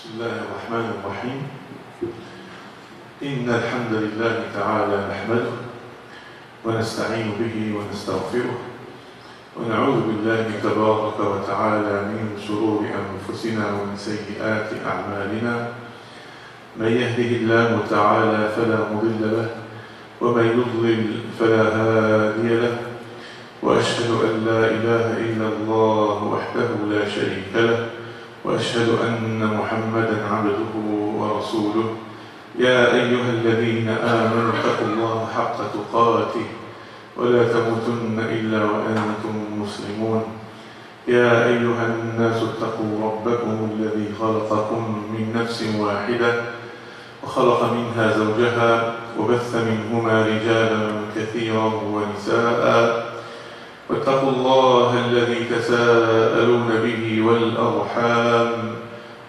بسم الله الرحمن الرحيم. إن الحمد لله تعالى نحمده ونستعين به ونستغفره ونعوذ بالله تبارك وتعالى من شرور أنفسنا ومن سيئات أعمالنا. من يهده الله تعالى فلا مضل له ومن يضلل فلا هادي له، وأشهد أن لا إله إلا الله وحده لا شريك له، وأشهد أن محمدا عبده ورسوله. يا أيها الذين آمنوا اتقوا الله حق تقاته ولا تموتن إلا وأنتم مسلمون. يا أيها الناس اتقوا ربكم الذي خلقكم من نفس واحدة وخلق منها زوجها وبث منهما رجالا كثيرا ونساء، واتقوا الله الذي تساءلون به والأرحام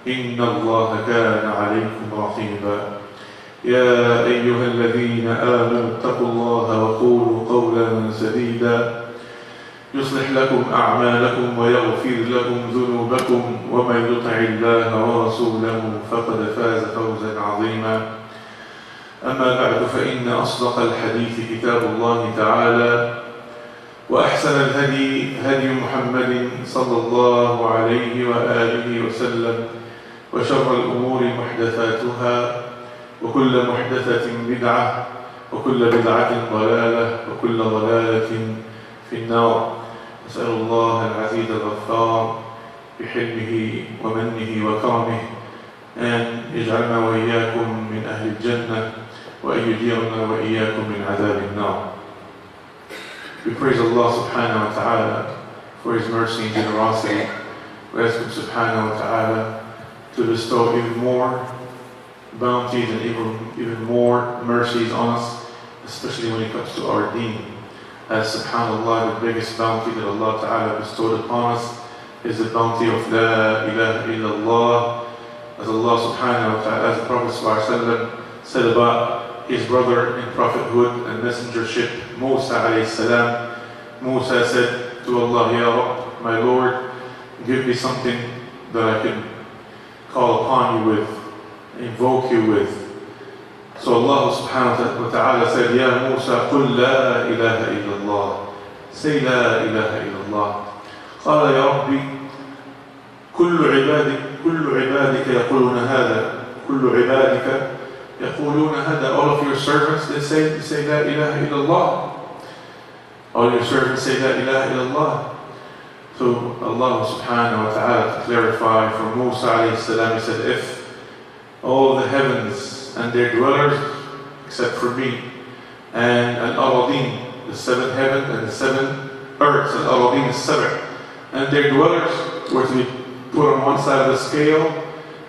إن الله كان عليكم رقيبا. يا أيها الذين آمنوا اتقوا الله وقولوا قولا سديدا يصلح لكم أعمالكم ويغفر لكم ذنوبكم، ومن يطع الله ورسوله فقد فاز فوزا عظيما. أما بعد، فإن أصدق الحديث كتاب الله تعالى، وأحسن الهدي هدي محمد صلى الله عليه وآله وسلم، وشر الأمور محدثاتها، وكل محدثة بدعة، وكل بدعة ضلالة، وكل ضلالة في النار. أسأل الله العزيز الغفار بحلمه ومنه وكرمه أن يجعلنا وإياكم من أهل الجنة، وأن يجيرنا وإياكم من عذاب النار. We praise Allah subhanahu wa ta'ala for His mercy and generosity. We ask Him subhanahu wa ta'ala to bestow even more bounties and even more mercies on us, especially when it comes to our deen. As subhanallah, the biggest bounty that Allah ta'ala bestowed upon us is the bounty of La ilaha illallah. As Allah subhanahu wa ta'ala, as the Prophet sallallahu alaihi wasallam said about his brother in prophethood and messengership, Musa alayhi salam. Musa said to Allah, Ya Rabb, my Lord, give me something that I can call upon you with, invoke you with. So Allah subhanahu wa ta'ala said, Ya Musa, قل لا إله إلا الله. Say La ilaha illallah. قال يا ربي كل عبادك يقولون هذا. كل عبادك يقولون هذا. All of your servants, they say La ilaha illallah. All your servants say La ilaha illallah. So Allah subhanahu wa ta'ala, to clarify for Musa alayhi salam, He said, if all the heavens and their dwellers, except for me, and al-aradeen, the seventh heaven and the seven earths, al-aradeen is seven, and their dwellers were to be put on one side of the scale,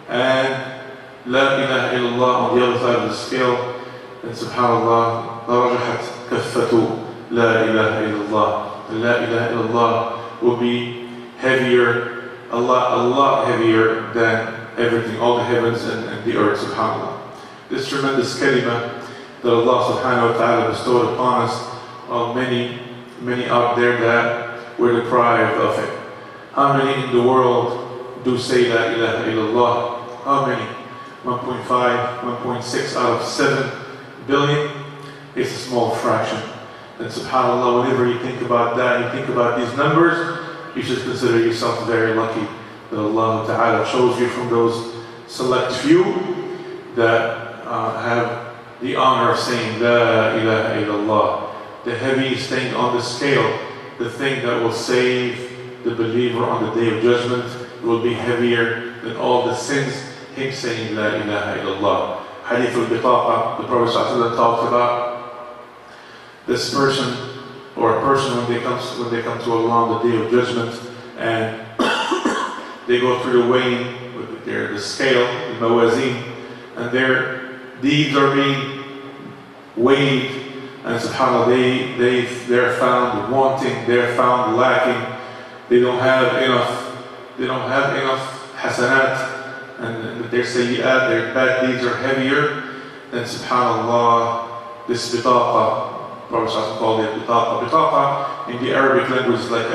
and La ilaha illallah on the other side of the scale, and subhanallah, لَرَجَحَتْ كَفَّةُ La ilaha illallah. La ilaha illallah will be heavier, a lot heavier than everything, all the heavens and the earth, subhanallah. This tremendous kalima that Allah subhanahu wa ta'ala bestowed upon us, many out there that were deprived of it. How many in the world do say La ilaha illallah? How many? 1.5, 1.6 out of 7 billion? It's a small fraction. And subhanAllah, whenever you think about that, you think about these numbers, you should consider yourself very lucky that Allah Ta'ala chose you from those select few that have the honor of saying La ilaha illallah. The heaviest thing on the scale, the thing that will save the believer on the Day of Judgment, will be heavier than all the sins, him saying La ilaha illallah. Hadith al-Bitaqa, the Prophet ﷺ talked about this person, or a person when they come to Allah on the Day of Judgment, and they go through the weighing with the scale, the mawazin, and their deeds are being weighed, and subhanAllah, they're found wanting, they're found lacking, they don't have enough hasanat, and their sayyi'at, their bad deeds are heavier, then subhanAllah, this bitaqa, Prophet called it bitaqa. Bitaqa in the Arabic language is like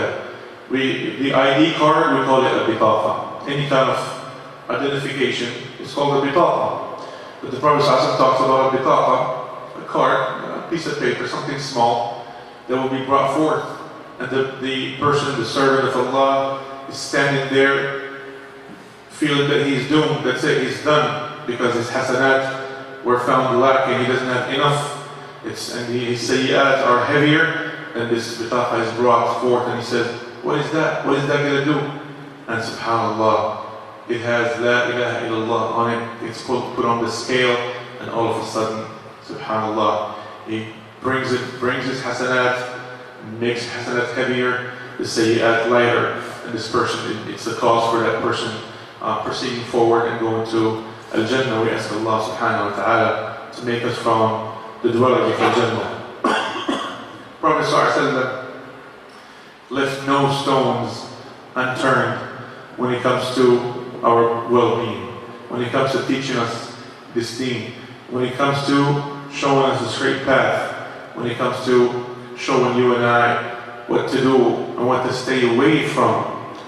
the ID card, we call it a bitaqa. Any kind of identification is called a bitaqa. But the Prophet ﷺ talks about a bitaqa, a card, a piece of paper, something small that will be brought forth. And the person, the servant of Allah, is standing there feeling that he's doomed. That's it, he's done. Because his hasanat were found lacking, he doesn't have enough. And his sayyat are heavier, and this bitaqa is brought forth, and he says, what is that? What is that going to do? And subhanAllah, it has La ilaha illallah on it. It's put on the scale, and all of a sudden, subhanAllah, he brings his hasanat, makes hasanat heavier, the sayyat lighter, and this person, it's the cause for that person proceeding forward and going to Al-Jannah. We ask Allah subhanahu wa ta'ala to make us from the dwellers of Al-Jannah. Prophet ﷺ left no stones unturned when it comes to our well-being, when it comes to teaching us this deen, when it comes to showing us the straight path, when it comes to showing you and I what to do and what to stay away from.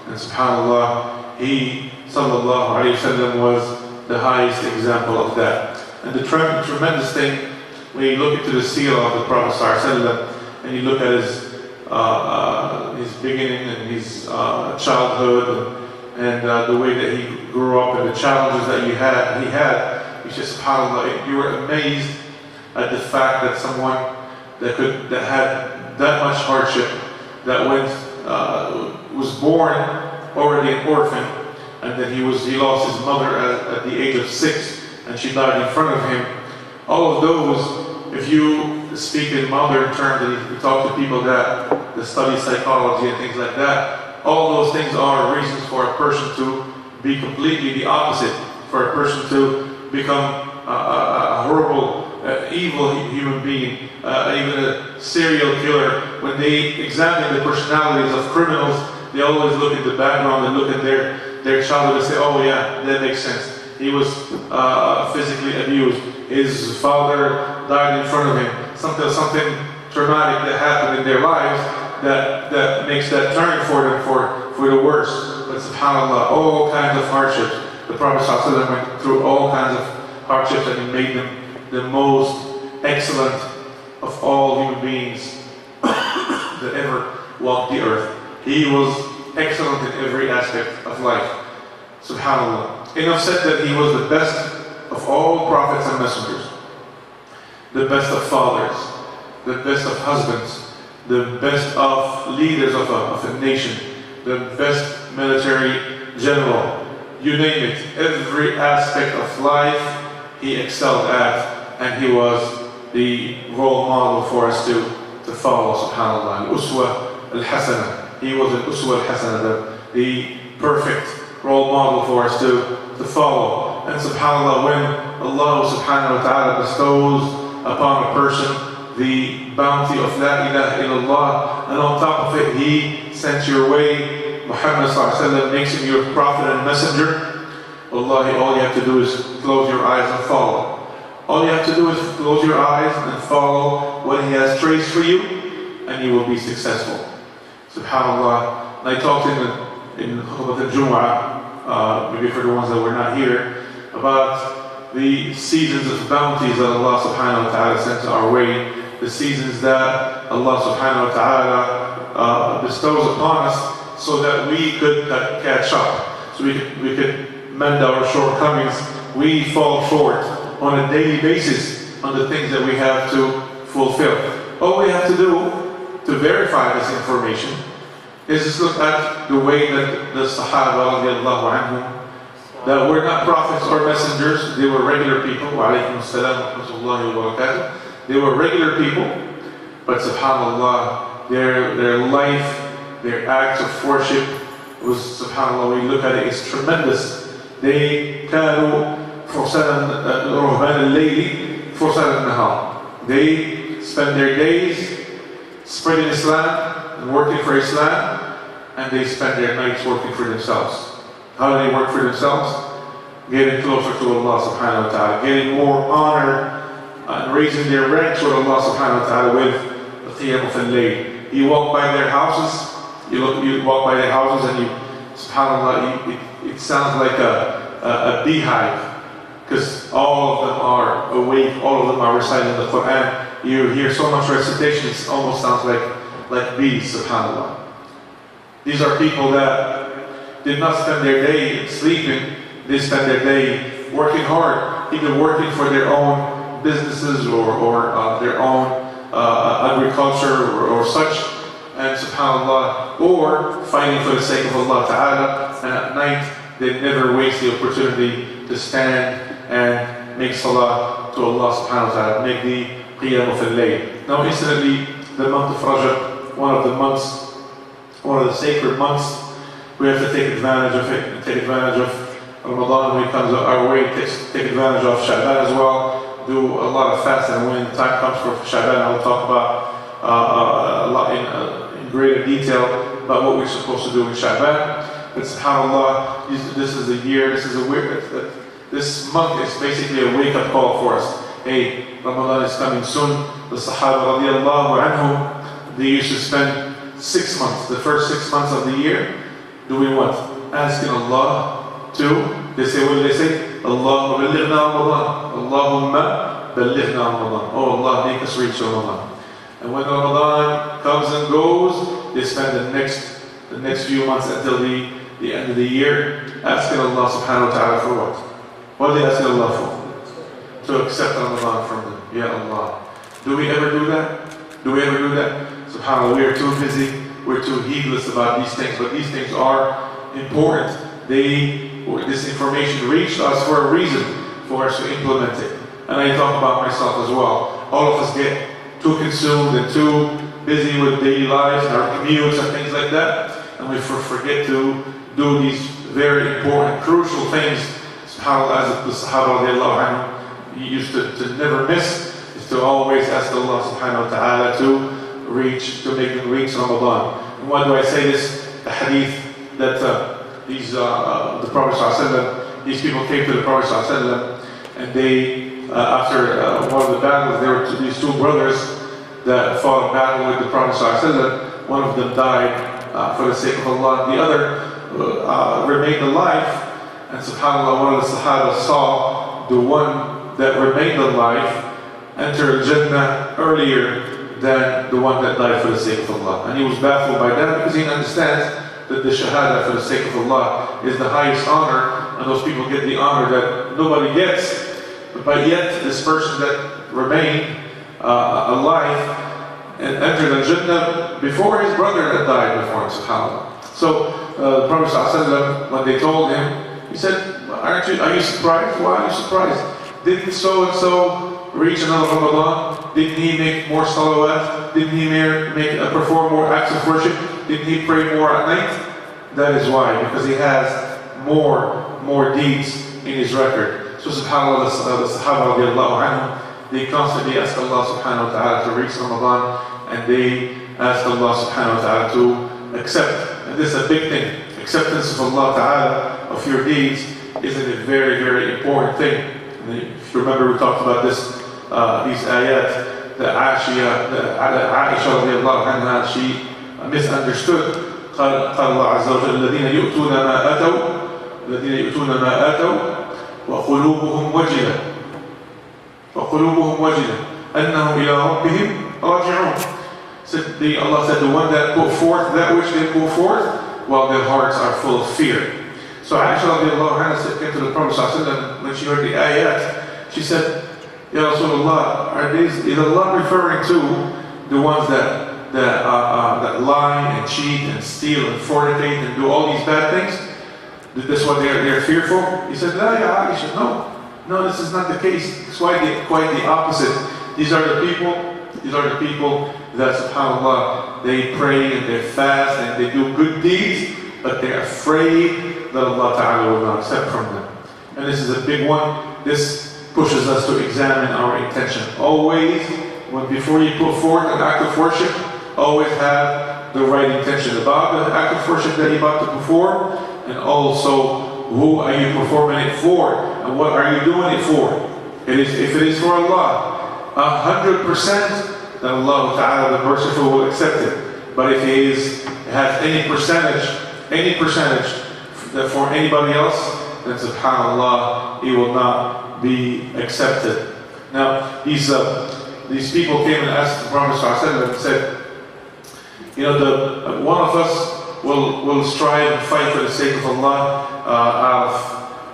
And subhanAllah, he sallallahu alayhi wa sallam was the highest example of that. And the tremendous thing, when you look into the seerah of the Prophet ﷺ, and you look at his beginning and his childhood and the way that he grew up and the challenges that he had, you just subhanAllah, you were amazed at the fact that someone that had that much hardship, that was born already an orphan, and that he lost his mother at the age of 6, and she died in front of him. All of those, if you speak in modern terms and you talk to people that study psychology and things like that, all those things are reasons for a person to be completely the opposite, for a person to become a horrible, evil human being, even a serial killer. When they examine the personalities of criminals, they always look at the background and look at their childhood and say, oh yeah, that makes sense. He was physically abused. His father died in front of him. Something traumatic that happened in their lives that makes that turn for them for the worse. But subhanAllah, all kinds of hardships. The Prophet ﷺ went through all kinds of hardships, and he made them the most excellent of all human beings that ever walked the earth. He was excellent in every aspect of life. SubhanAllah. Enough said that he was the best of all prophets and messengers, the best of fathers, the best of husbands, the best of leaders of a nation, the best military general, you name it. Every aspect of life he excelled at, and he was the role model for us to follow, subhanAllah. Al-Uswa al-Hasana. He was an Uswa al-Hasana, the perfect role model for us to follow. And subhanAllah, when Allah subhanahu wa ta'ala bestows upon a person the bounty of La ilaha illallah, and on top of it he sends your way Muhammad sallallahu alaihi wasallam, makes him your prophet and messenger, wallahi, all you have to do is close your eyes and follow. All you have to do is close your eyes and follow what he has traced for you, and you will be successful. SubhanAllah. And I talked in Khutbah al-Jum'ah, maybe for the ones that were not here, about the seasons of bounties that Allah subhanahu wa ta'ala sends our way, the seasons that Allah subhanahu wa ta'ala bestows upon us so that we could catch up, so we could mend our shortcomings. We fall short on a daily basis on the things that we have to fulfill. All we have to do to verify this information is just look at the way that the Sahaba radiallahu anhum, that were not prophets or messengers, they were regular people. Wa alaykum as-salam wa rahmatullahi wa barakatuh. They were regular people, but subhanAllah, their life, their acts of worship was, subhanAllah, we look at it, it's tremendous. They كانوا فرسان رهبان الليل فرسان النهار. They spend their days spreading Islam and working for Islam, and they spend their nights working for themselves. How do they work for themselves? Getting closer to Allah subhanahu wa ta'ala, getting more honor, and raising their ranks with Allah subhanahu wa ta'ala with the qiyam of al-layl. You walk by their houses, you walk by their houses, and you, subhanAllah, it sounds like a a beehive, because all of them are awake, all of them are reciting the Quran. You hear so much recitation, it almost sounds like bees, subhanAllah. These are people that did not spend their day sleeping, they spend their day working hard, either working for their own businesses or their own agriculture or such, and subhanAllah, or fighting for the sake of Allah Ta'ala, and at night they never waste the opportunity to stand and make salah to Allah subhanahu wa ta'ala, make the qiyam of al-layl. Now incidentally, the month of Rajab, one of the sacred months, we have to take advantage of it, and take advantage of Ramadan when it comes our way, take advantage of Sha'ban as well, do a lot of fasting. When the time comes for Sha'ban, I will talk about a lot in greater detail about what we're supposed to do in Sha'ban. But subhanAllah, this is a year, this month is basically a wake-up call for us. Hey, Ramadan is coming soon. The Sahaba radiallahu anhum, they used to spend 6 months, the first 6 months of the year, doing what? Asking Allah to, they say, what do they say? Allahumma ballighna Ramadan. Allahumma ballighna Ramadan. Oh Allah, make us reach Ramadan. And when Ramadan comes and goes, they spend the next few months until the end of the year asking Allah subhanahu wa ta'ala for what? What are they asking Allah for? To accept Ramadan from them. Ya Allah. Do we ever do that? Do we ever do that? SubhanAllah, we are too busy, we're too heedless about these things, but these things are important. This information reached us for a reason, for us to implement it. And I talk about myself as well. All of us get too consumed and too busy with daily lives, our commutes and things like that, and we forget to do these very important, crucial things. SubhanAllah, as the Sahaba radiallahu anhu used to never miss, is to always ask Allah subhanahu wa ta'ala to make them reach Ramadan. And why do I say this? The hadith that the Prophet ﷺ, these people came to the Prophet ﷺ, and they, after one of the battles, there were these two brothers that fought a battle with the Prophet ﷺ. One of them died for the sake of Allah, the other remained alive. And subhanAllah, one of the Sahaba saw the one that remained alive enter Jannah earlier than the one that died for the sake of Allah. And he was baffled by that because he understands that the Shahada for the sake of Allah is the highest honor, and those people get the honor that nobody gets. But yet, this person that remained alive and entered Jannah before his brother had died before him, subhanAllah. So the Prophet ﷺ, when they told him, he said, are you surprised? Why are you surprised? Didn't so-and-so reach another Ramadan? Didn't he make more salawat? Didn't he perform more acts of worship? Didn't he pray more at night? That is why, because he has more deeds in his record. So subhanAllah, the Sahaba radiallahu anhum, they constantly ask Allah subhanahu wa ta'ala to reach Ramadan, and they ask Allah subhanahu wa ta'ala to accept. And this is a big thing. Acceptance of Allah ta'ala, of your deeds, is a very, very important thing. And if you remember, we talked about this, these ayat, that Aisha radiallahu anha, she misunderstood. قال الله عز وجل الذين يؤتون ما آتوا وقلوبهم وجلة أنهم إلى ربهم راجعون. Allah said, the one that put forth that which they put forth, while their hearts are full of fear. So Aisha radiallahu anha came to the Prophet ﷺ when she heard the ayat. She said, Ya Rasulullah, is Allah referring to the ones that lie and cheat and steal and fornicate and do all these bad things? This is what they're fearful? He said, La ya Aisha, no, this is not the case. It's quite the opposite. These are the people that subhanAllah, they pray and they fast and they do good deeds, but they're afraid that Allah Ta'ala will not accept from them. And this is a big one. This pushes us to examine our intention. Always, before you put forth an act of worship, always have the right intention about the act of worship that you're about to perform, and also who are you performing it for, and what are you doing it for. If it is for Allah, 100%, then Allah Ta'ala, the merciful, will accept it. But if it has any percentage that for anybody else, then subhanAllah, it will not be accepted. Now, these people came and asked the Prophet ﷺ and said, one of us will strive and fight for the sake of Allah out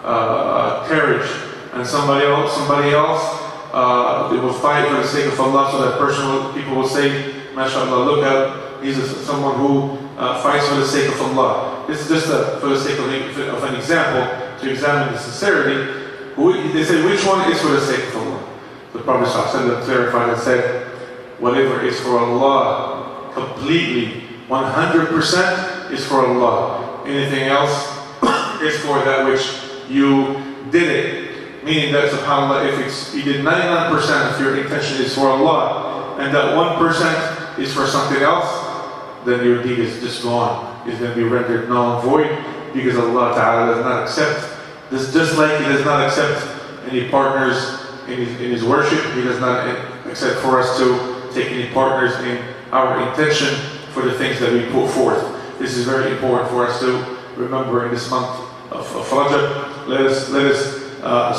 of courage, and somebody else they will fight for the sake of Allah, so that people will say, MashaAllah, look at, he's someone who fights for the sake of Allah. This is just for the sake of an example, to examine the sincerity. They say, which one is for the sake of Allah? The Prophet ﷺ clarified and said, whatever is for Allah completely, 100% is for Allah. Anything else is for that which you did it. Meaning that, subhanAllah, if you did 99% of your intention is for Allah, and that 1% is for something else, then your deed is just gone. It's going to be rendered null and void, because Allah Ta'ala does not accept this, just like He does not accept any partners in His worship. He does not accept for us to take any partners in our intention for the things that we put forth. This is very important for us to remember in this month of Rajab. Let us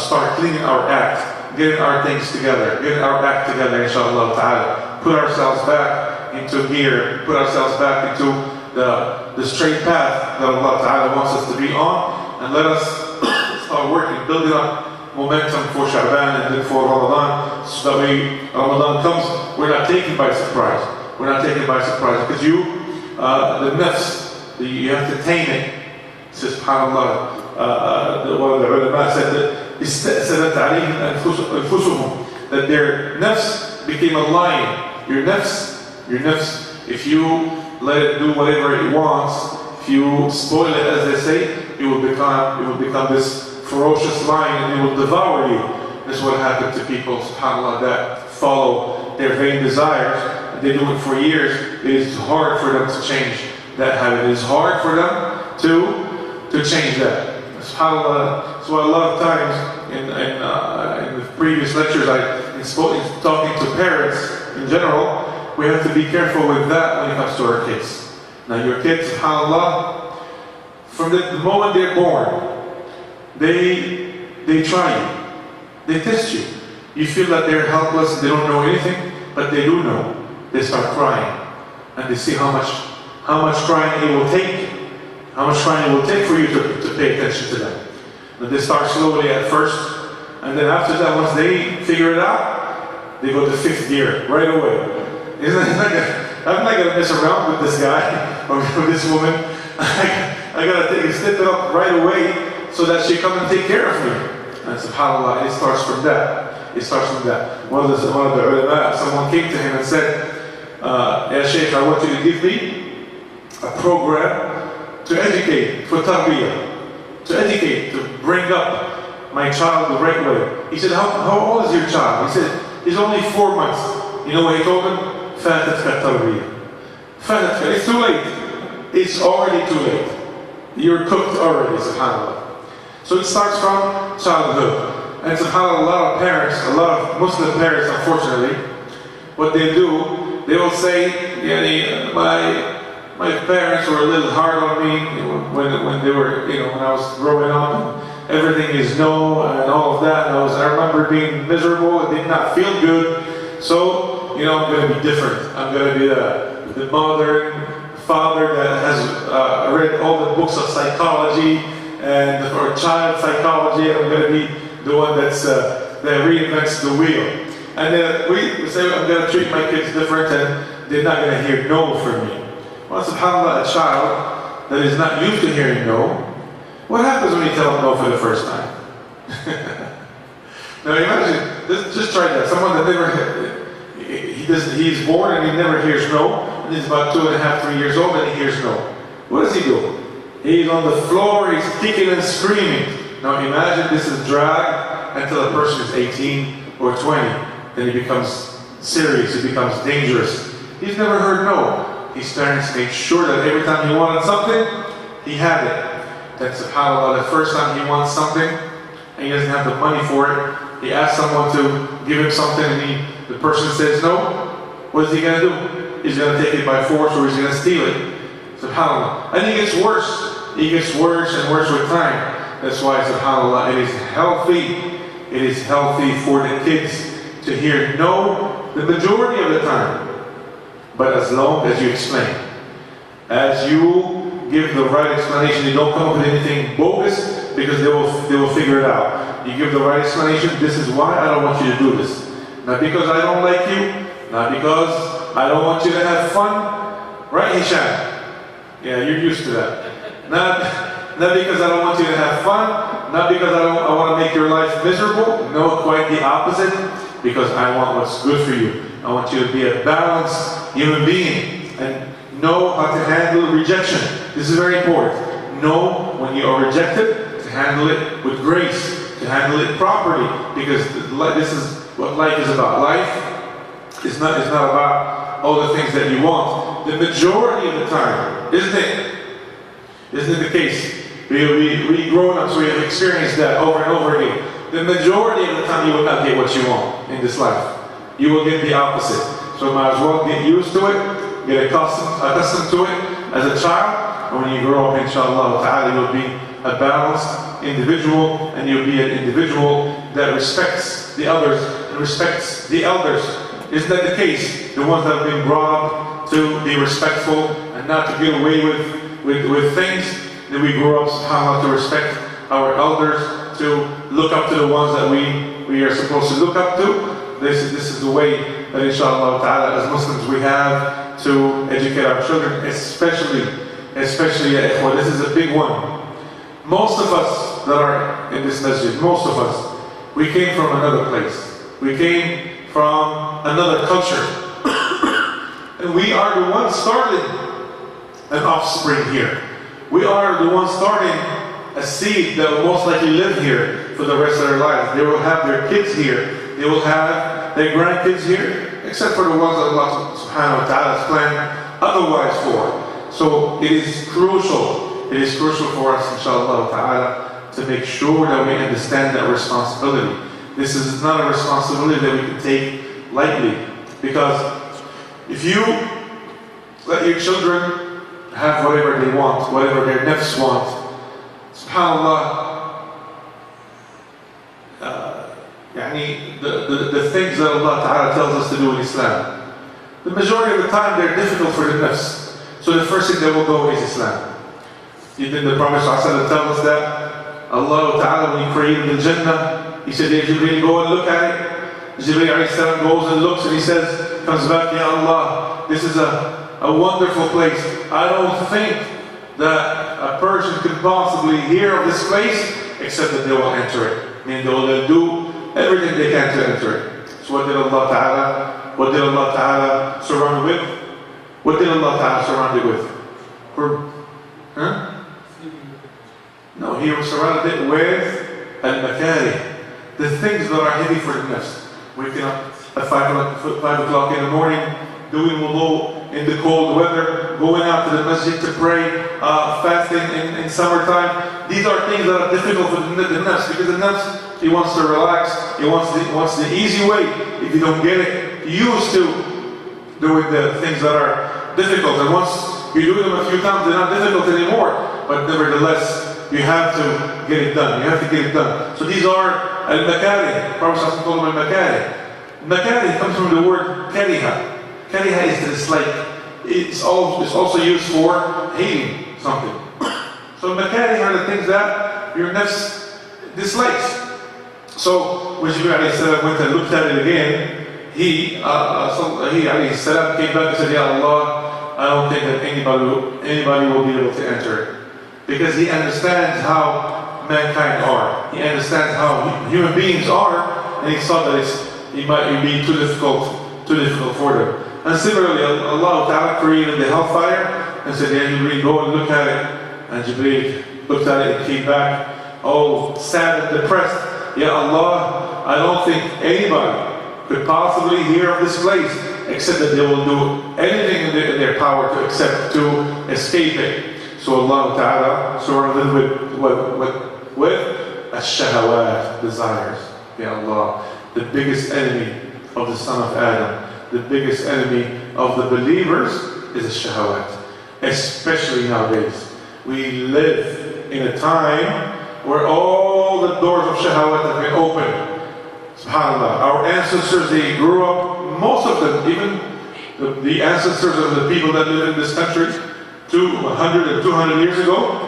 start cleaning our act, getting our things together, getting our act together, inshallah ta'ala. Put ourselves back into gear, put ourselves back into the straight path that Allah ta'ala wants us to be on, and let us start working, building up momentum for Sha'ban and then for Ramadan, so that when Ramadan comes, we're not taken by surprise. We're not taken by surprise, because the nafs, you have to tame it. SubhanAllah, one of the ulama said that their nafs became a lion. Your nafs, if you let it do whatever it wants, if you spoil it, as they say, it will become this ferocious lion, and it will devour you. This is what happened to people, subhanAllah, that follow their vain desires. They do it for years. It is hard for them to change that habit. It is hard for them to change that. SubhanAllah. So a lot of times in the previous lectures, in talking to parents in general, we have to be careful with that when it comes to our kids. Now your kids, SubhanAllah, from the moment they're born, they try you. They test you. You feel that they're helpless, they don't know anything, but they do know. They start crying, and they see how much crying it will take, for you to pay attention to them. And they start slowly at first, and then after that, once they figure it out, they go to 5th gear right away. I'm not gonna mess around with this guy or with this woman. I gotta step it up right away so that she come and take care of me. And subhanAllah, it starts from that. One of the ulama, someone came to him and said, Ya Shaykh, I want you to give me a program to educate, for tarbiyah, to bring up my child the right way. He said, how old is your child? He said, he's only 4 months. You know what he told him? Fatatka tarbiyah. Fatatka, it's too late. It's already too late. You're cooked already, subhanAllah. So it starts from childhood. And subhanAllah, a lot of Muslim parents, unfortunately, what they do, they will say, my parents were a little hard on me when they were, when I was growing up, and everything is no, and all of that. I remember being miserable and did not feel good. So, I'm going to be different. I'm going to be the modern father that has read all the books of psychology or child psychology, and I'm going to be the one that reinvents the wheel. And then we say, I'm going to treat my kids different, and they're not going to hear no from me. Well, subhanAllah, a child that is not used to hearing no, what happens when you tell them no for the first time? Now imagine, just try that. Someone that never, he's born and he never hears no, and he's about 2.5, 3 years old, and he hears no. What does he do? He's on the floor, he's kicking and screaming. Now imagine this is dragged until a person is 18 or 20. Then he becomes serious, he becomes dangerous. He's never heard no. He's starting to make sure that every time he wanted something, he had it. Then subhanAllah, the first time he wants something, and he doesn't have the money for it, he asks someone to give him something, and the person says no. What is he going to do? He's going to take it by force, or he's going to steal it. SubhanAllah. And he gets worse. He gets worse and worse with time. That's why, subhanAllah, it is healthy. It is healthy for the kids to hear no the majority of the time. But as long as you explain, as you give the right explanation, you don't come up with anything bogus, because they will figure it out. You give the right explanation. This is why I don't want you to do this. Not because I don't like you, not because I don't want you to have fun. Right, Hisham? Yeah, you're used to that. Not because I don't want you to have fun, not because I want to make your life miserable. No, quite the opposite. Because I want what's good for you. I want you to be a balanced human being and know how to handle rejection. This is very important. Know when you are rejected, to handle it with grace, to handle it properly. Because this is what life is about. Life is not about all the things that you want. The majority of the time, isn't it? Isn't it the case? We grown-ups, we have experienced that over and over again. The majority of the time you will not get what you want in this life. You will get the opposite. So might as well get used to it, get accustomed to it as a child, and when you grow up, inshallah ta'ala, you'll be a balanced individual, and you'll be an individual that respects the others and respects the elders. Isn't that the case? The ones that have been brought up to be respectful and not to get away with things, that we grow up, subhanAllah, to respect our elders, to look up to the ones that we are supposed to look up to. This is the way that, inshallah ta'ala, as Muslims we have to educate our children, especially this is a big one. Most of us that are in this masjid, most of us, we came from another place. We came from another culture. And we are the ones starting an offspring here. We are the ones starting a seed that will most likely live here for the rest of their lives. They will have their kids here. They will have their grandkids here, except for the ones that Allah subhanahu wa ta'ala has planned otherwise for. So it is crucial. It is crucial for us, inshallah ta'ala, to make sure that we understand that responsibility. This is not a responsibility that we can take lightly. Because if you let your children have whatever they want, whatever their nafs want, subhanAllah, the things that Allah Ta'ala tells us to do in Islam, the majority of the time they're difficult for the nafs. So the first thing that will go is Islam. Even the Prophet ﷺ tells us that Allah Ta'ala, when He created the Jannah, He said, "Hey, Jibreel, go and look at it." Jibreel ﷺ goes and looks, and he says, comes back, "Ya Allah, this is a wonderful place. I don't think that a person could possibly hear of this place except that they will enter it." I mean, they will do everything they can to enter it. So what did Allah Ta'ala surround it with? What did Allah Ta'ala surround it with? No, He surrounded it with al-makari, the things that are heavy for the nafs. Waking up at 5 o'clock in the morning, doing wudu in the cold weather, going out to the masjid to pray, fasting in summertime. These are things that are difficult for the nafs, because the nafs, he wants to relax, he wants the easy way. If you don't get it used to doing the things that are difficult, and once you do them a few times, they're not difficult anymore. But nevertheless, you have to get it done. You have to get it done. So these are al-makari. Prophet called them al-makari. Makari comes from the word kariha. Kariha is to dislike. It's also used for hating something. So makari are the things that your nafs dislikes. So when Jibreel went and looked at it again, he alayhi salam came back and said, "Ya Allah, I don't think that anybody will be able to enter it." Because he understands how mankind are. He understands how human beings are, and he saw that it might be too difficult for them. And similarly, Allah Ta'ala created the hellfire and said, "Yeah, Jibreel, go and look at it." And Jibreel looked at it and came back, all sad and depressed. "Ya Allah, I don't think anybody could possibly hear of this place except that they will do anything in their power to escape it." So Allah Ta'ala surrounded with ash-shahawat, desires. Ya Allah, the biggest enemy of the son of Adam, the biggest enemy of the believers is ash-shahawat. Especially nowadays. We live in a time where all the doors of shahawat have been opened. SubhanAllah. Our ancestors, they grew up, most of them, even the ancestors of the people that live in this country 100 and 200 years ago,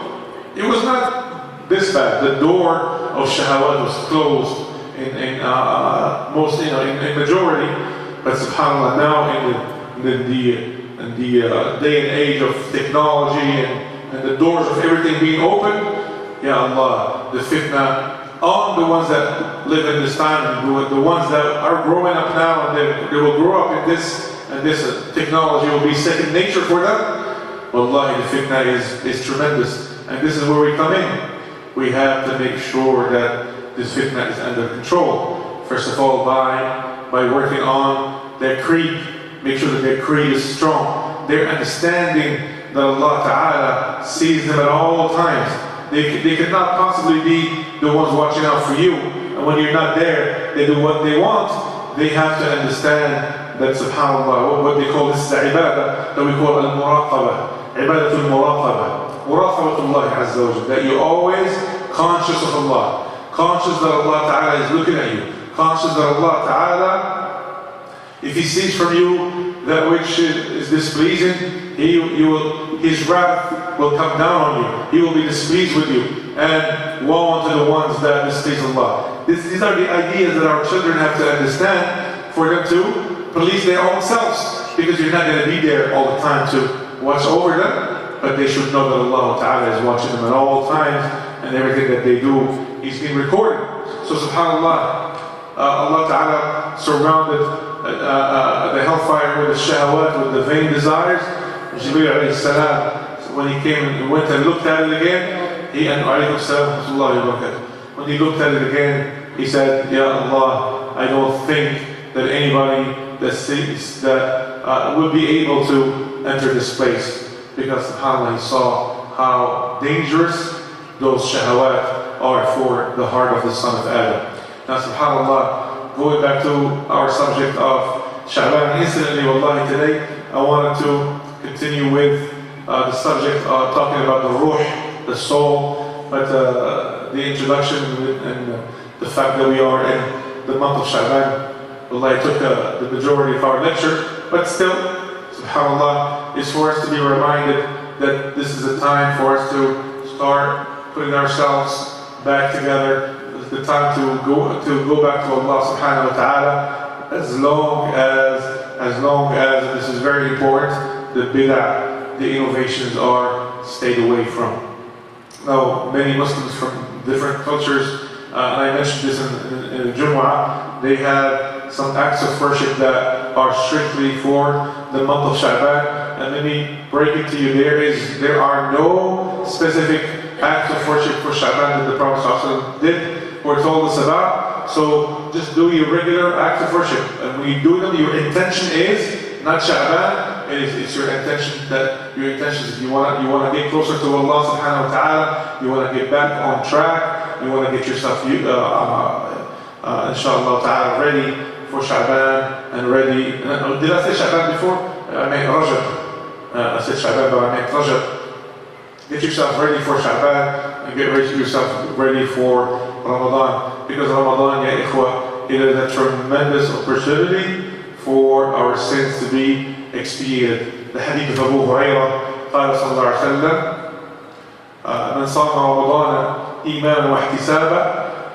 it was not this bad. The door of shahawat was closed in most, in majority. But SubhanAllah, now in the day and age of technology and the doors of everything being open, Ya Allah, the fitna on the ones that live in this time, the ones that are growing up now, and they will grow up in this, and this technology will be second nature for them. Wallahi, the fitna is tremendous. And this is where we come in. We have to make sure that this fitna is under control. First of all, by working on their creed. Make sure that their creed is strong. Their understanding that Allah Ta'ala sees them at all times. They cannot possibly be the ones watching out for you. And when you're not there, they do what they want. They have to understand that, subhanAllah, what they call this ibadah, that we call al-muraqabah. Ibadatul muraqabah. Muraqabatullah Azza wa Jalla. That you're always conscious of Allah. Conscious that Allah Ta'ala is looking at you. Conscious that Allah Ta'ala, if He sees from you that which is displeasing, His wrath will come down on you. He will be displeased with you. And woe unto the ones that displease Allah. These are the ideas that our children have to understand for them to police their own selves. Because you're not going to be there all the time to watch over them. But they should know that Allah Ta'ala is watching them at all times. And everything that they do is being recorded. So subhanAllah, Allah Ta'ala surrounded the hellfire with the shahawat, with the vain desires. Jibreel alayhi salam, when he came and went and looked at it again, when he looked at it again, he said, Ya Allah, I don't think that anybody that will be able to enter this place. Because subhanAllah, he saw how dangerous those shahawat are for the heart of the son of Adam. Now subhanAllah, going back to our subject of Sha'ban, incidentally, wallahi, today I wanted to continue with the subject of talking about the ruh, the soul, but the introduction and the fact that we are in the month of Sha'ban, wallahi, took the majority of our lecture, but still, subhanAllah, it's for us to be reminded that this is a time for us to start putting ourselves back together. It's the time to go back to Allah subhanahu wa ta'ala, as long as this is very important, the bid'ah, the innovations are stayed away from. Now, many Muslims from different cultures, and I mentioned this in the Jumu'ah, they have some acts of worship that are strictly for the month of Sha'ban. And let me break it to you, there are no specific acts of worship for Sha'ban that the Prophet ﷺ did or told us about. So just do your regular acts of worship. And when you do them, your intention is not Sha'ban. It's your intention that you want to get closer to Allah subhanahu wa ta'ala. You want to get back on track. You want to get yourself inshallah ta'ala ready for Sha'ban and ready. Did I say Sha'ban before? I meant Rajab. I said Sha'ban, but I meant Rajab. Get yourself ready for Sha'ban and get yourself ready for Ramadan. Because Ramadan, ya ikhwa, it is a tremendous opportunity for our sins to be expiated. The hadith of Abu Hurairah, قال صلى الله عليه وسلم, من صام رمضان إيمانا واحتسابا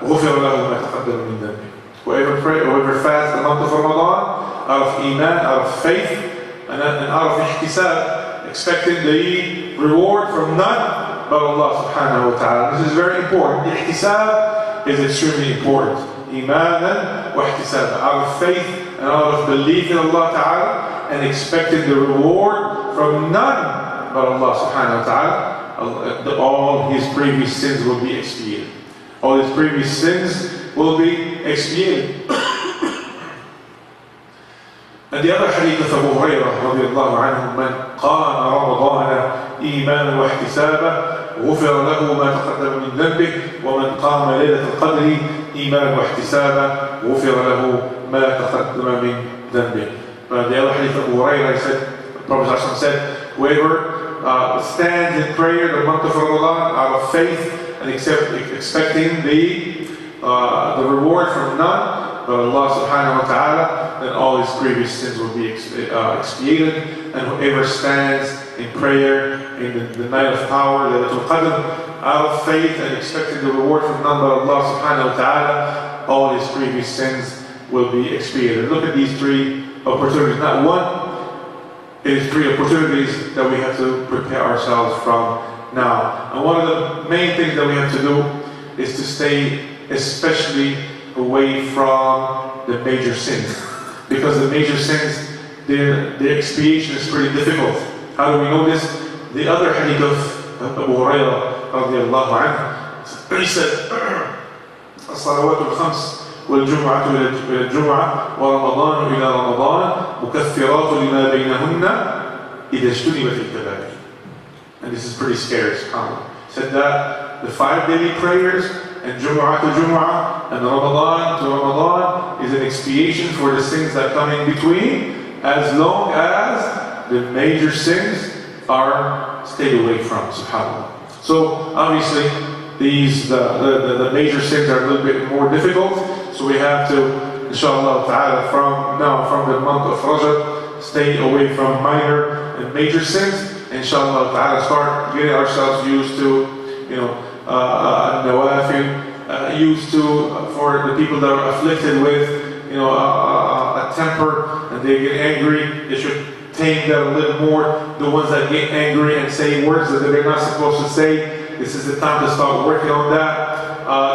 غفر له ما تقدم من ذنبه. Whoever fasts the month of Ramadan out of iman, out of faith, and out of ihtisab, expecting the reward from none but Allah subhanahu wa ta'ala. This is very important. Ihtisab is extremely important. Imanan wa ihtisab, out of faith and out of belief in Allah ta'ala, and expecting the reward from none but Allah subhanahu wa ta'ala. All his previous sins will be expiated. All his previous sins will be expiated. And the other hadith of Abu Hurairah radiallahu anhu, من قام رمضان إيمانا واحتسابا غفر له ما تقدم من ذنبه ومن قام ليلة القدر إيمانا واحتسابا غفر له ما تقدم من ذنبه. The other hadith of Abu Hurairah, the Prophet said, whoever stands in prayer the month of Ramadan out of faith and expecting the reward from none but Allah subhanahu wa ta'ala, then all his previous sins will be expiated. And whoever stands in prayer in the night of power, Laylatul Qadr, out of faith and expecting the reward from none but Allah subhanahu wa ta'ala, all his previous sins will be expiated. Look at these three opportunities. Not one, it is three opportunities that we have to prepare ourselves from now. And one of the main things that we have to do is to stay especially away from the major sins. Because the major sins, their expiation is pretty difficult. How do we know this? The other hadith of Abu Hurairah radiallahu anhu, he said, الصلوات الخمس والجمعة إلى الجمعة ورمضان إلى رمضان مكفرات لما بينهن إذا اجتنبت الكبائر. And this is pretty scary. He said that the 5 daily prayers and Jumu'ah to Jumu'ah and Ramadan to Ramadan is an expiation for the sins that come in between, as long as the major sins are stayed away from, subhanAllah. So obviously the major sins are a little bit more difficult, so we have to, inshallah ta'ala, from the month of Rajab, stay away from minor and major sins. Inshallah ta'ala, start getting ourselves used to, nawafil, used to, for the people that are afflicted with, a temper and they get angry, they should tame that a little more. The ones that get angry and say words that they're not supposed to say, this is the time to start working on that.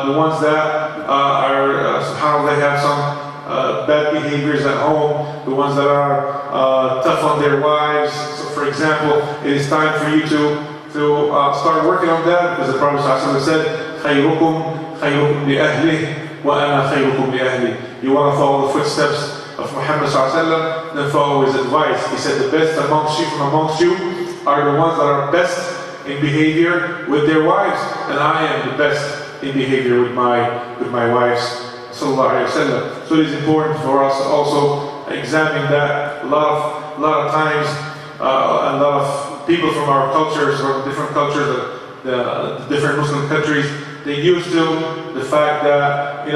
The ones that are, subhanAllah, they have some bad behaviors at home, the ones that are tough on their wives. So for example, it is time for you to start working on that, because the Prophet ﷺ said, خَيْرُكُمْ لِأَهْلِهِ وَأَنَا خَيْرُكُمْ لِأَهْلِهِ. You want to follow the footsteps of Muhammad ﷺ, then follow his advice. He said, the best from amongst you are the ones that are best in behavior with their wives, and I am the best in behavior with my wives, sallallahu alaihi wasallam. So it is important for us to also examine that. A lot of times, a lot of people from our cultures, from different cultures, the different Muslim countries, they used to the fact that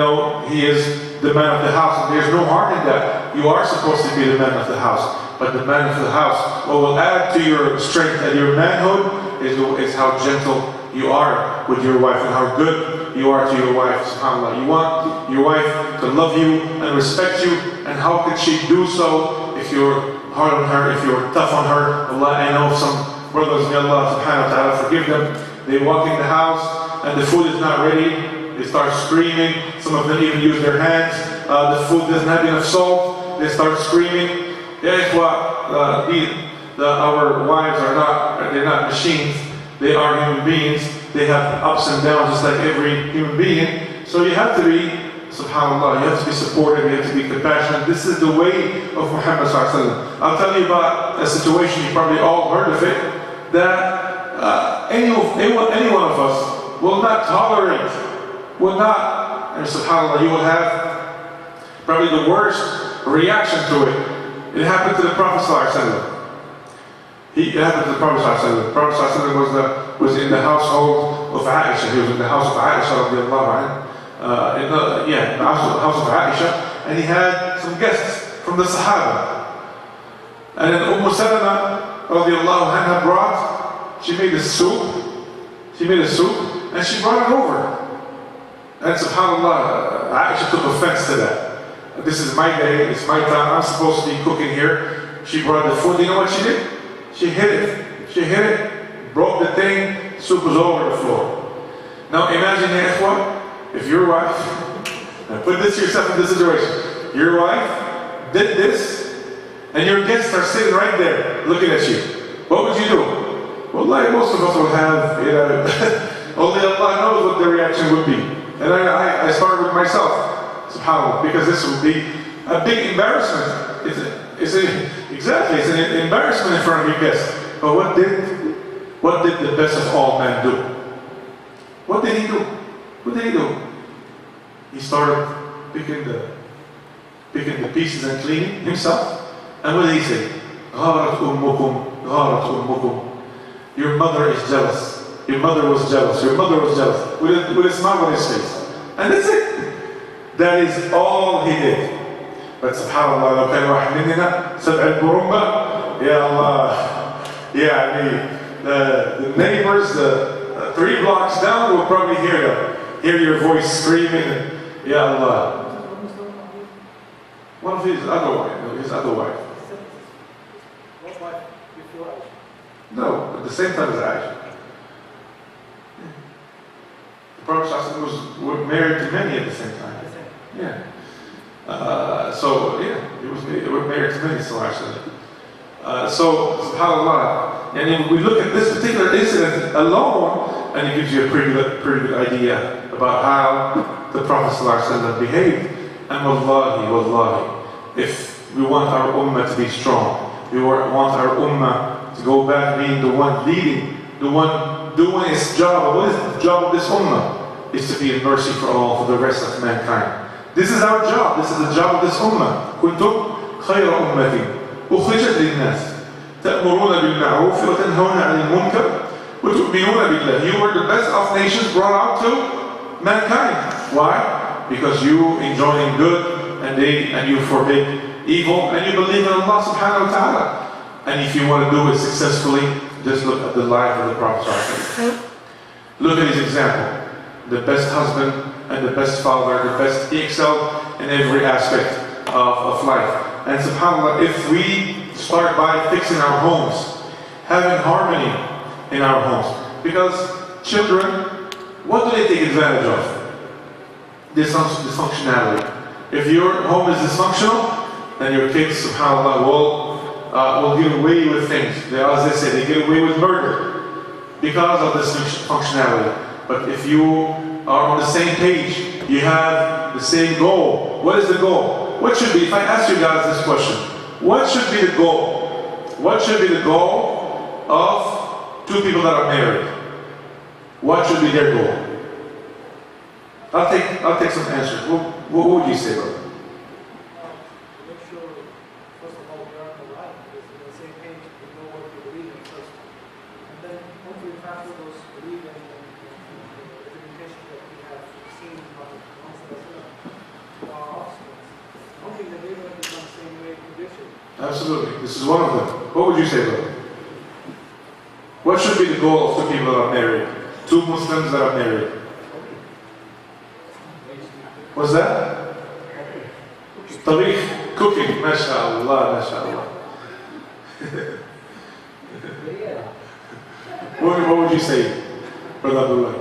he is the man of the house, and there's no harm in that. You are supposed to be the man of the house, but the man of the house, what will add to your strength and your manhood is how gentle you are with your wife and how good you are to your wife, subhanAllah. You want your wife to love you and respect you, and how could she do so if you're hard on her, if you're tough on her? Allah, I know some brothers, may Allah subhanahu wa ta'ala forgive them, they walk in the house and the food is not ready, they start screaming, some of them even use their hands, the food doesn't have enough salt, they start screaming. Our wives they're not machines, they are human beings. They have ups and downs just like every human being. So you have to be, subhanAllah, you have to be supportive, you have to be compassionate. This is the way of Muhammad ﷺ. I'll tell you about a situation, you probably all heard of it, that any one of us will not tolerate, and subhanAllah, you will have probably the worst reaction to it. It happened to the Prophet ﷺ. It happened to the Prophet ﷺ. The Prophet ﷺ was in the household of Aisha. He was in the house of Aisha radiallahu anha. The house of Aisha, and he had some guests from the Sahaba. And then Salama radiallahu anha brought, she made a soup, and she brought it over. And subhanAllah, Aisha took offense to that. This is my day, it's my time, I'm supposed to be cooking here. She brought the food. You know what she did? She hit it, broke the thing, soup was all over the floor. Now imagine, if your wife, now put yourself in this situation, your wife did this, and your guests are sitting right there looking at you. What would you do? Well, like most of us will have, only Allah knows what the reaction would be. And I started with myself, subhanAllah, because this would be a big embarrassment. It's an embarrassment in front of your guests. But what did the best of all men do? What did he do? He started picking the pieces and cleaning himself. And what did he say? غارت أمكم. Your mother is jealous. Your mother was jealous. Your mother was jealous. With a smile on his face. And that's it. That is all he did. But subhanAllah, لو كان واحد مننا سبع البرمبة يا الله يعني the neighbors 3 blocks down will probably hear your voice screaming Ya Allah. One of his other wife. What wife before Aisha? No, at the same time as Aisha. The Prophet was married to many at the same time. Yeah. He was married to many, so subhanAllah, and we look at this particular incident alone, and it gives you a pretty good idea about how the Prophet ﷺ behaved. And wallahi, if we want our ummah to be strong, we want our ummah to go back being the one leading, the one doing its job. What is the job of this ummah? Is to be a mercy for all, for the rest of mankind. This is our job. This is the job of this ummah. كنتم خير أمة أخرجت للناس تأمرون بالمعروف وتنهون عن المنكر وتؤمنون بالله. You were the best of nations brought out to mankind. Why? Because you enjoin good and you forbid evil and you believe in Allah subhanahu wa ta'ala. And if you want to do it successfully, just look at the life of the Prophet. Look at his example. The best husband and the best father, he excelled in every aspect of life. And subhanAllah, if we start by fixing our homes, having harmony in our homes, because children, what do they take advantage of? Dysfunctionality. If your home is dysfunctional, then your kids, subhanAllah, will get away with things. As they say, they get away with murder because of this functionality. But if you are on the same page, you have the same goal. What is the goal? What should be, if I ask you guys this question, what should be the goal? What should be the goal of two people that are married? What should be their goal? I'll take some answers. What would you say, brother? Make sure, first of all, we are on the right, because we're on the same page, we know what we believe in first. And then hopefully after those belief and the education that we have seen from our offspring. Hopefully that they're going to become the same way condition. Absolutely. This is one of them. What would you say, brother? What should be the goal of two people that are married? Two Muslims that are married. What's that? Tabikh, cooking. MashaAllah, MashaAllah. What would you say, Brother Abdullah?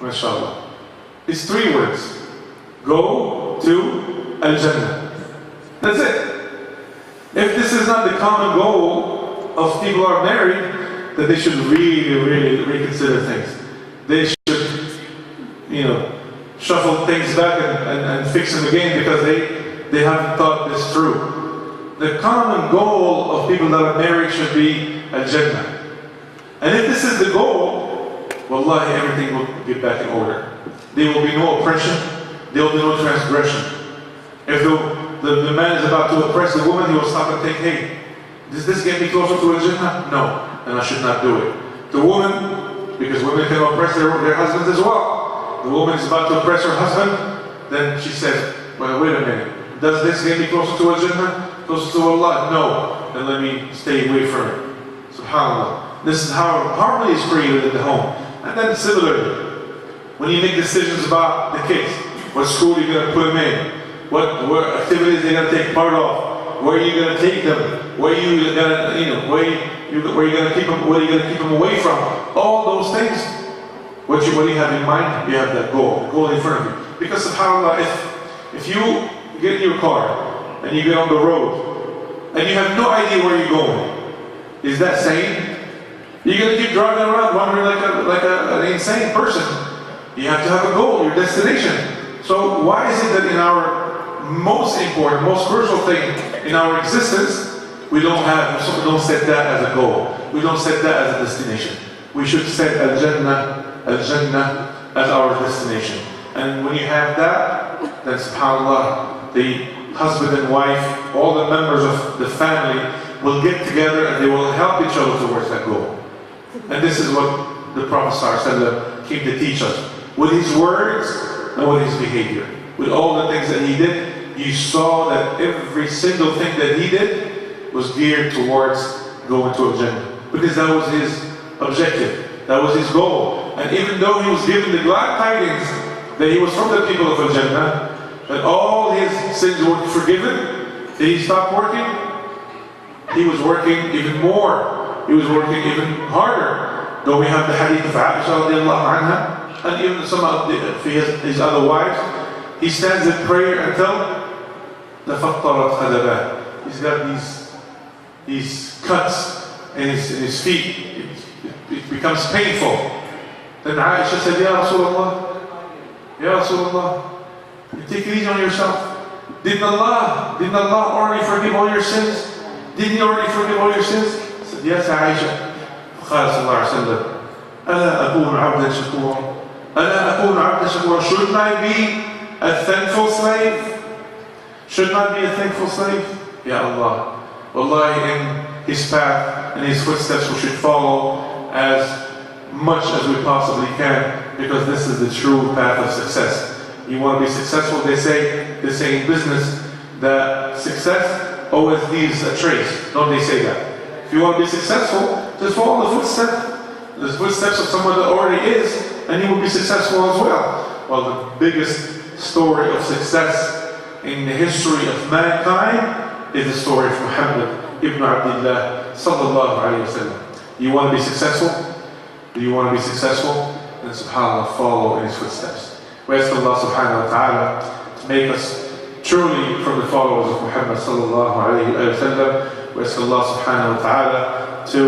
MashaAllah. It's 3 words. Go to Al-Jannah. That's it. If this is not the common goal of people who are married, then they should really reconsider things. They should, shuffle things back and fix them again because they haven't thought this through. The common goal of people that are married should be Al-Jannah. And if this is the goal, wallahi, everything will get back in order. There will be no oppression. There will be no transgression. If the man is about to oppress the woman, he will stop and think, hey, does this get me closer to Al-Jannah? No, and I should not do it. The woman, because women can oppress their husbands as well. The woman is about to oppress her husband, then she says, well, wait a minute. Does this get me closer to Al-Jannah? Closer to Allah? No. Then let me stay away from it. SubhanAllah. This is how harmony is created in the home. And then similarly, when you make decisions about the kids, what school you're going to put them in, what activities they're going to take part of, where you're going to take them, where you're going to, where you're going to keep them, where you're going to keep them away from. All those things. What do you have in mind? You have that goal in front of you. Because subhanAllah, if you get in your car and you get on the road and you have no idea where you're going, is that sane? You're going to keep driving around wandering like an insane person. You have to have a goal, your destination. So why is it that in our most important, most crucial thing in our existence, we don't set that as a goal. We don't set that as a destination. We should set Al-Jannah as our destination. And when you have that, then subhanAllah, the husband and wife, all the members of the family will get together and they will help each other towards that goal. And this is what the Prophet ﷺ came to teach us. With his words and with his behavior. With all the things that he did, you saw that every single thing that he did was geared towards going to Jannah. Because that was his objective. That was his goal. And even though he was given the glad tidings that he was from the people of Jannah, that all his sins were forgiven, did he stop working? He was working even more. He was working even harder. Though we have the hadith of Aisha radiallahu anha, and even some of his other wives, he stands in prayer until تفطرت خدبات. He's got these cuts in his feet. It becomes painful. Then Aisha said, Ya Rasulullah, Ya Rasulullah, you take it easy on yourself. Didn't Allah already forgive all your sins? Didn't He already forgive all your sins? He said, yes, Aisha. فقال صلى الله عليه وسلم, ألا أكون عبدا شكورا? ألا أكون عبدا شكورا? Shouldn't I be a thankful slave? Shouldn't I be a thankful slave? Ya Allah. Wallahi, in His path and His footsteps we should follow as much as we possibly can, because this is the true path of success. You want to be successful, they say in business that success always leaves a trace. Don't they say that? If you want to be successful, just follow the footsteps of someone that already is, and you will be successful as well. Well, the biggest story of success in the history of mankind is the story of Muhammad ibn Abdullah sallallahu alayhi wa sallam. You want to be successful? Do you want to be successful? Then subhanAllah, follow in his footsteps. We ask Allah subhanahu wa ta'ala to make us truly from the followers of Muhammad sallallahu alayhi wa sallam. We ask Allah subhanahu wa ta'ala to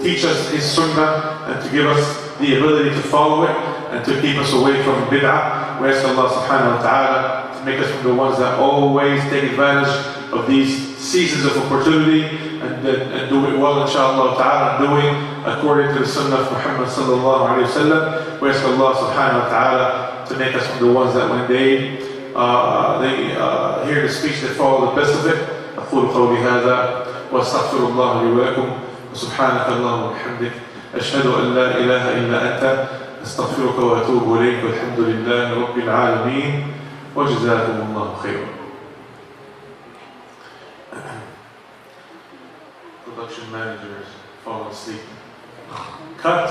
teach us his sunnah and to give us the ability to follow it and to keep us away from bid'ah. We ask Allah subhanahu wa ta'ala to make us from the ones that always take advantage of these seasons of opportunity and do it well, inshallah ta'ala, doing according to the sunnah of Muhammad sallallahu alayhi wa sallam. We ask Allah subhanahu wa ta'ala to make us from the ones that when they hear the speech, they follow the best of it. أقول قولي هذا وأستغفر الله لي ولكم وسبحانك اللهم وبحمدك أشهد أن لا إله إلا أنت أستغفرك وأتوب إليك والحمد لله رب العالمين وجزاكم الله خيرا. Production managers fall asleep. Cut.